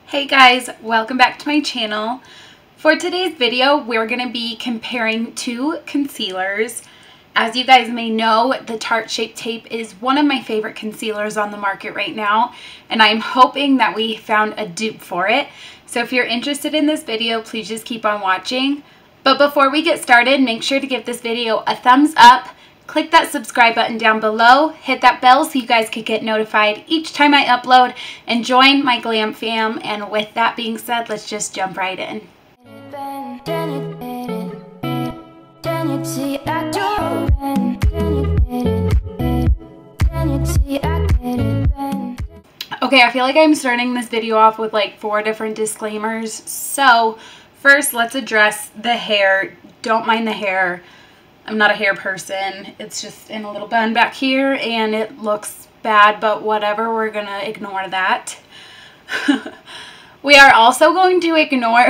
Hey guys, welcome back to my channel. For today's video, we're going to be comparing two concealers. As you guys may know, the Tarte Shape Tape is one of my favorite concealers on the market right now, and I'm hoping that we found a dupe for it. So if you're interested in this video, please just keep on watching. But before we get started, make sure to give this video a thumbs up. Click that subscribe button down below, hit that bell so you guys could get notified each time I upload, and join my glam fam. And with that being said, let's just jump right in. Okay, I feel like I'm starting this video off with like 4 different disclaimers. So first, let's address the hair. Don't mind the hair. I'm not a hair person. It's just in a little bun back here and it looks bad, but whatever, we're gonna ignore that. We are also going to ignore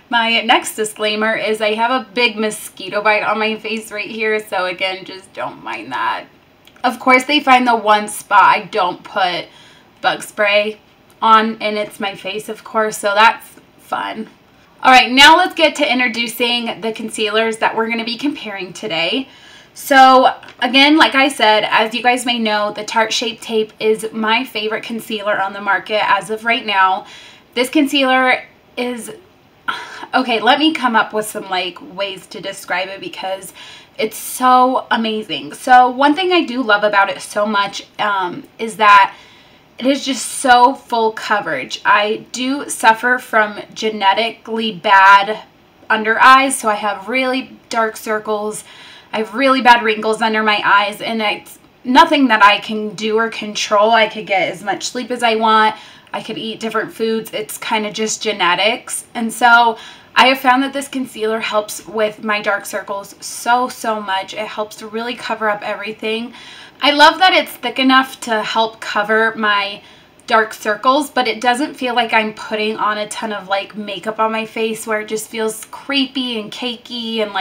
my next disclaimer is I have a big mosquito bite on my face right here, so again, just don't mind that. Of course, they find the one spot I don't put bug spray on, and it's my face, of course, so that's fun. Alright, now let's get to introducing the concealers that we're going to be comparing today. So, again, like I said, as you guys may know, the Tarte Shape Tape is my favorite concealer on the market as of right now. This concealer is... Okay, let me come up with some ways to describe it because it's so amazing. So, one thing I do love about it so much is that it is just so full coverage. I do suffer from genetically bad under eyes, so I have really dark circles. I have really bad wrinkles under my eyes, and it's nothing that I can do or control. I could get as much sleep as I want. I could eat different foods. It's kind of just genetics. And so I have found that this concealer helps with my dark circles so much. It helps to really cover up everything. I love that it's thick enough to help cover my dark circles, but it doesn't feel like I'm putting on a ton of makeup on my face where it just feels creepy and cakey and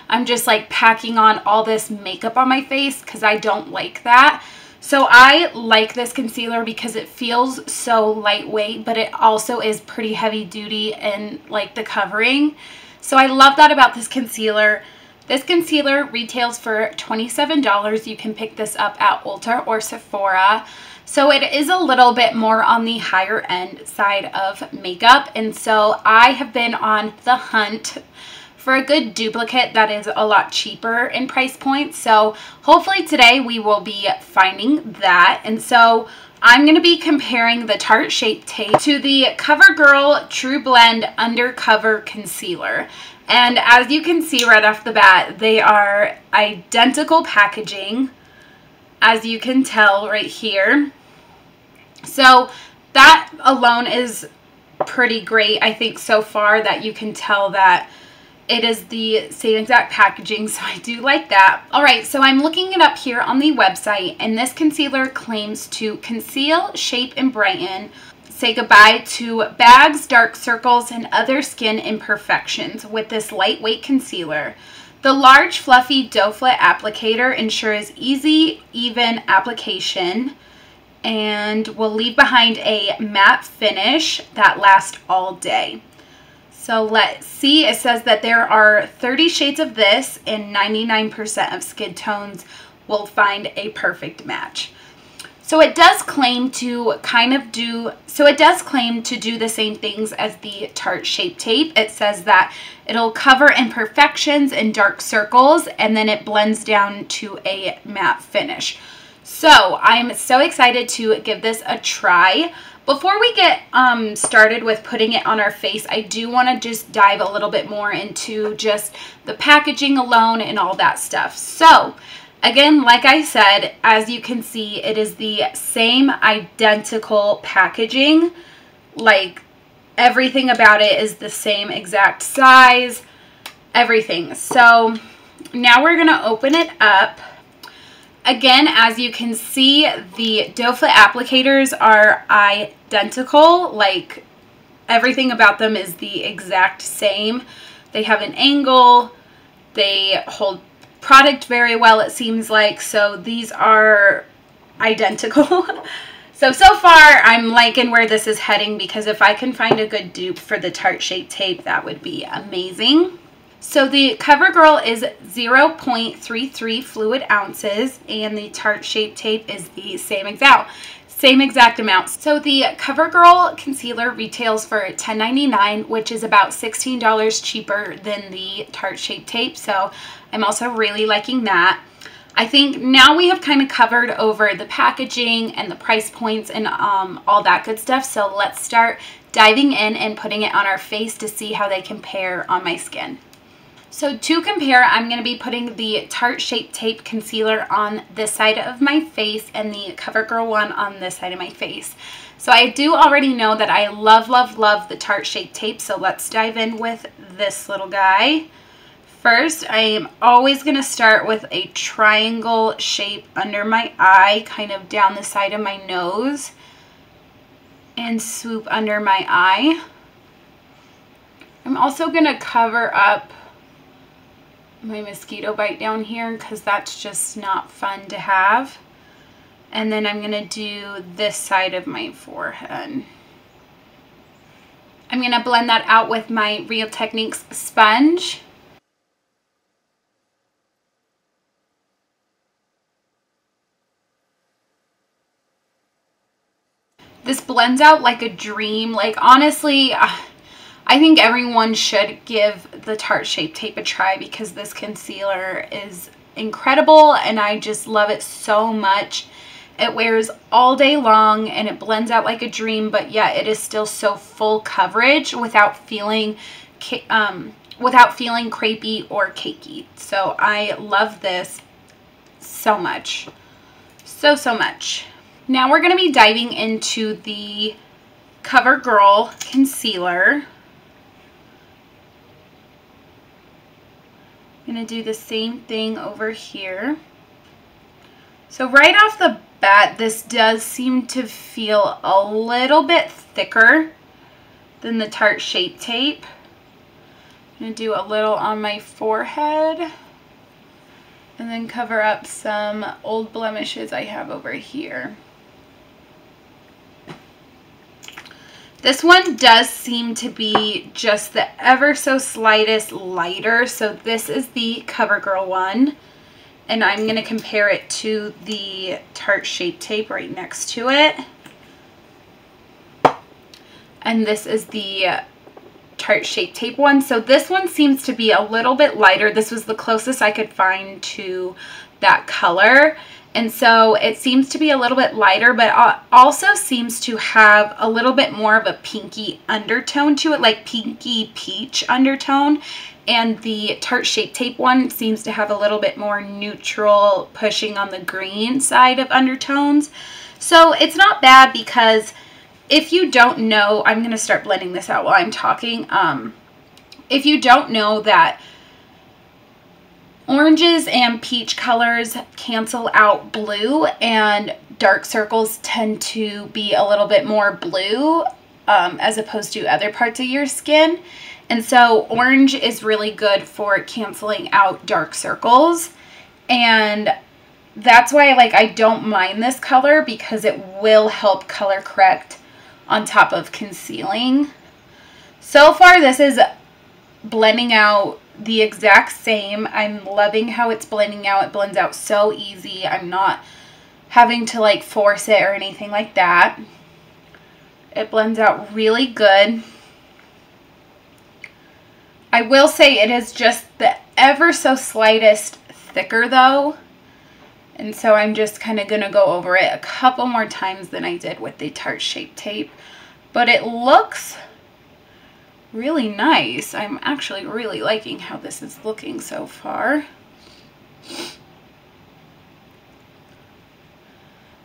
I'm just packing on all this makeup on my face, because I don't like that. So I like this concealer because it feels so lightweight, but it also is pretty heavy duty in the covering. So I love that about this concealer. This concealer retails for $27. You can pick this up at Ulta or Sephora. So it is a little bit more on the higher end side of makeup. And so I have been on the hunt for a good duplicate that is a lot cheaper in price point. So hopefully today we will be finding that. And so I'm going to be comparing the Tarte Shape Tape to the Covergirl True Blend Undercover Concealer. And as you can see right off the bat, they are identical packaging, as you can tell right here. So that alone is pretty great, I think, so far, that you can tell that it is the same exact packaging, so I do like that. Alright, so I'm looking it up here on the website, and this concealer claims to conceal, shape, and brighten. Say goodbye to bags, dark circles, and other skin imperfections with this lightweight concealer. The large, fluffy doe foot applicator ensures easy, even application and will leave behind a matte finish that lasts all day. So let's see. It says that there are 30 shades of this, and 99% of skin tones will find a perfect match. So it does claim to do the same things as the Tarte Shape Tape. It says that it'll cover imperfections and dark circles, and then it blends down to a matte finish. So I'm so excited to give this a try. Before we get started with putting it on our face, I do want to just dive a little bit more into just the packaging alone and all that stuff. So again, like I said, as you can see, it is the same identical packaging. Everything about it is the same exact size, everything. So now we're going to open it up. Again, as you can see, the doe foot applicators are identical. Everything about them is the exact same. They have an angle. They hold product very well, it seems like. So these are identical. So far I'm liking where this is heading, because if I can find a good dupe for the Tarte Shape Tape, that would be amazing. So the Covergirl is 0.33 fluid ounces, and the Tarte Shape Tape is the same exact amount. So the Covergirl concealer retails for $10.99, which is about $16 cheaper than the Tarte Shape Tape. So I'm also really liking that. I think now we have kind of covered over the packaging and the price points and all that good stuff. So let's start diving in and putting it on our face to see how they compare on my skin. So to compare, I'm going to be putting the Tarte Shape Tape concealer on this side of my face and the Covergirl one on this side of my face. So I do already know that I love, love, love the Tarte Shape Tape. So let's dive in with this little guy. First, I am always going to start with a triangle shape under my eye, kind of down the side of my nose, and swoop under my eye. I'm also going to cover up my mosquito bite down here, because that's just not fun to have. And then I'm going to do this side of my forehead. I'm going to blend that out with my Real Techniques sponge. This blends out like a dream. Like, honestly, I think everyone should give the Tarte Shape Tape a try, because this concealer is incredible and I just love it so much. It wears all day long and it blends out like a dream, but yet it is still so full coverage without feeling crepey or cakey. So I love this so much. So much. Now we're going to be diving into the Covergirl concealer. I'm going to do the same thing over here. So right off the bat, this does seem to feel a little bit thicker than the Tarte Shape Tape. I'm going to do a little on my forehead and then cover up some old blemishes I have over here. This one does seem to be just the ever so slightest lighter. So this is the Covergirl one. And I'm going to compare it to the Tarte Shape Tape right next to it. And this is the Tarte Shape Tape one. So this one seems to be a little bit lighter. This was the closest I could find to that color. And so it seems to be a little bit lighter, but also seems to have a little bit more of a pinky undertone to it, like pinky peach undertone. And the Tarte Shape Tape one seems to have a little bit more neutral, pushing on the green side of undertones. So it's not bad, because if you don't know, I'm going to start blending this out while I'm talking. If you don't know that oranges and peach colors cancel out blue, and dark circles tend to be a little bit more blue as opposed to other parts of your skin. And so orange is really good for canceling out dark circles. And that's why I don't mind this color, because it will help color correct on top of concealing. So far this is blending out the exact same. I'm loving how it's blending out. It blends out so easy. I'm not having to force it or anything like that. It blends out really good. I will say it is just the ever so slightest thicker though. And so I'm just kind of going to go over it a couple more times than I did with the Tarte Shape Tape. But it looks really nice. I'm actually really liking how this is looking so far.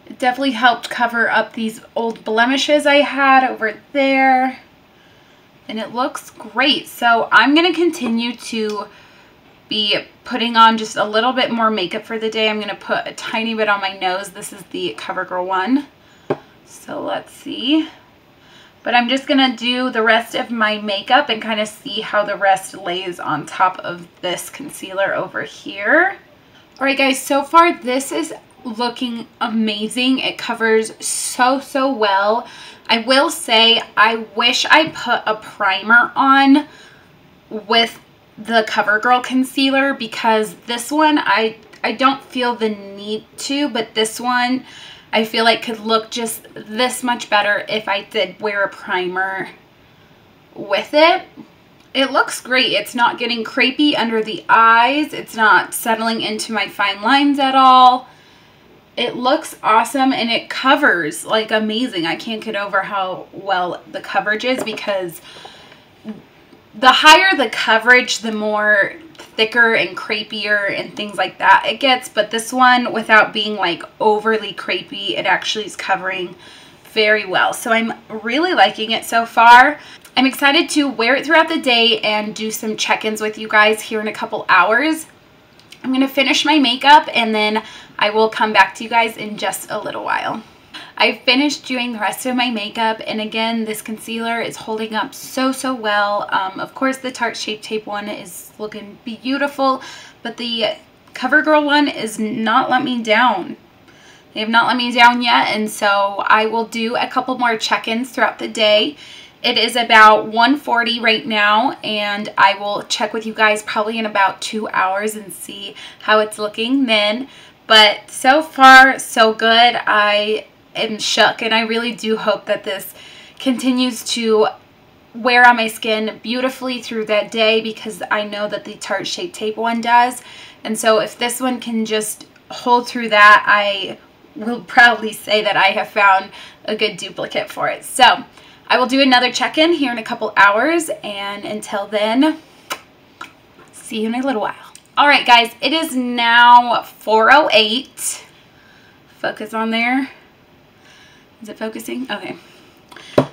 It definitely helped cover up these old blemishes I had over there. And it looks great. So I'm going to continue to be putting on just a little bit more makeup for the day. I'm going to put a tiny bit on my nose. This is the Covergirl one. So let's see. But I'm just going to do the rest of my makeup and kind of see how the rest lays on top of this concealer over here. Alright guys, so far this is looking amazing. It covers so well. I will say I wish I put a primer on with the CoverGirl concealer, because this one I don't feel the need to, but this one I feel like could look just this much better if I did wear a primer with it. It looks great. It's not getting crepey under the eyes. It's not settling into my fine lines at all. It looks awesome, and it covers like amazing. I can't get over how well the coverage is, because the higher the coverage, the more thicker and crepier and things like that it gets. But this one, without being like overly crepey, it actually is covering very well. So I'm really liking it so far. I'm excited to wear it throughout the day and do some check-ins with you guys here in a couple hours. I'm going to finish my makeup and then I will come back to you guys in just a little while. I finished doing the rest of my makeup, and again, this concealer is holding up so well. Of course, the Tarte Shape Tape one is looking beautiful, but the CoverGirl one is not let me down. They have not let me down yet, and so I will do a couple more check-ins throughout the day. It is about 1:40 right now, and I will check with you guys probably in about 2 hours and see how it's looking then. But so far, so good. I am shook, and I really do hope that this continues to wear on my skin beautifully through that day, because I know that the Tarte Shape Tape one does. And so if this one can just hold through that, I will proudly say that I have found a good duplicate for it. So I will do another check-in here in a couple hours, and until then, see you in a little while. All right, guys, it is now 4:08. Focus on there. Is it focusing? Okay.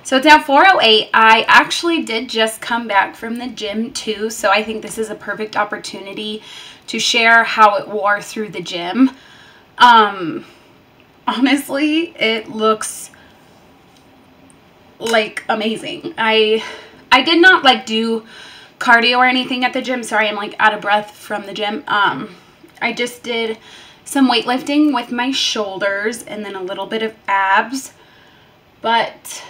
So it's now 4:08. I actually did just come back from the gym too, so I think this is a perfect opportunity to share how it wore through the gym. Honestly, it looks like amazing. I did not like do cardio or anything at the gym. Sorry, I'm like out of breath from the gym. I just did some weightlifting with my shoulders and then a little bit of abs, but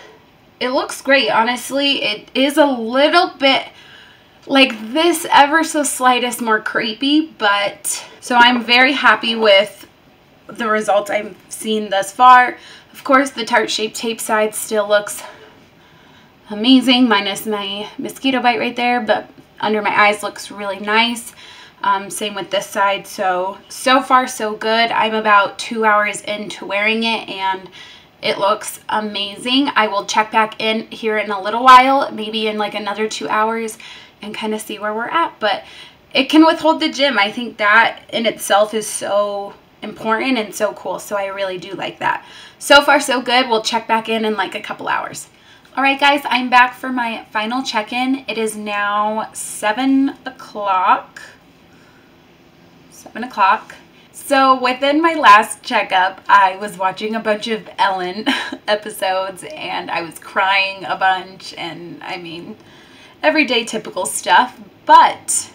it looks great. Honestly, it is a little bit like this ever so slightest more crepey, but so I'm very happy with the results I've seen thus far. Of course, the Tarte Shape Tape side still looks amazing, minus my mosquito bite right there, but under my eyes looks really nice. Same with this side. So far so good. I'm about 2 hours into wearing it, and it looks amazing. I will check back in here in a little while, maybe in like another 2 hours, and kind of see where we're at. But it can withhold the gym. I think that in itself is so important and so cool. So I really do like that. So far so good. We'll check back in like a couple hours. All right, guys, I'm back for my final check-in. It is now 7 o'clock. 7 o'clock. So within my last checkup, I was watching a bunch of Ellen episodes, and I was crying a bunch, and I mean, everyday typical stuff. But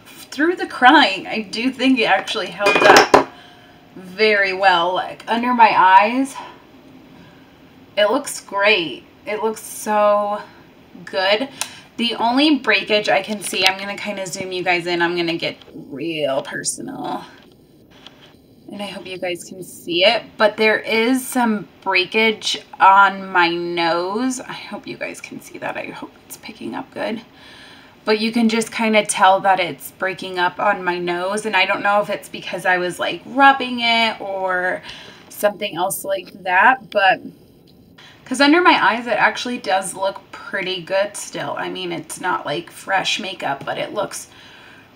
through the crying, I do think it actually held up very well. Like under my eyes, it looks great. It looks so good. The only breakage I can see, I'm going to kind of zoom you guys in. I'm going to get real personal, and I hope you guys can see it, but there is some breakage on my nose. I hope you guys can see that. I hope it's picking up good. But you can just kind of tell that it's breaking up on my nose, and I don't know if it's because I was like rubbing it or something else like that, but because under my eyes it actually does look pretty good still. I mean, it's not like fresh makeup, but it looks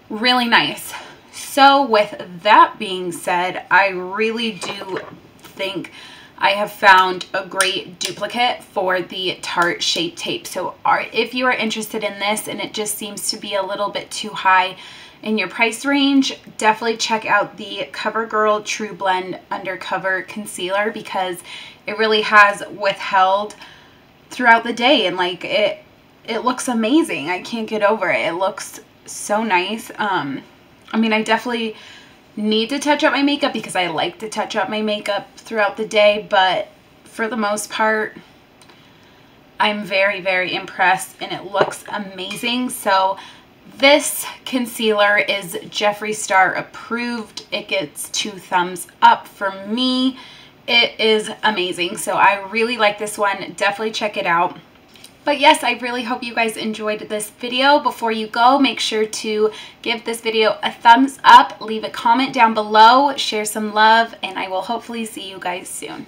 really nice. So with that being said, I really do think I have found a great duplicate for the Tarte Shape Tape. So if you are interested in this and it just seems to be a little bit too high in your price range, definitely check out the CoverGirl True Blend Undercover Concealer, because it really has withheld throughout the day, and like it looks amazing. I can't get over it. It looks so nice. I mean, I definitely need to touch up my makeup because I like to touch up my makeup throughout the day, but for the most part, I'm very, very impressed and it looks amazing. So this concealer is Jeffree Star approved. It gets 2 thumbs up from me. It is amazing. So I really like this one. Definitely check it out. But yes, I really hope you guys enjoyed this video. Before you go, make sure to give this video a thumbs up, leave a comment down below, share some love, and I will hopefully see you guys soon.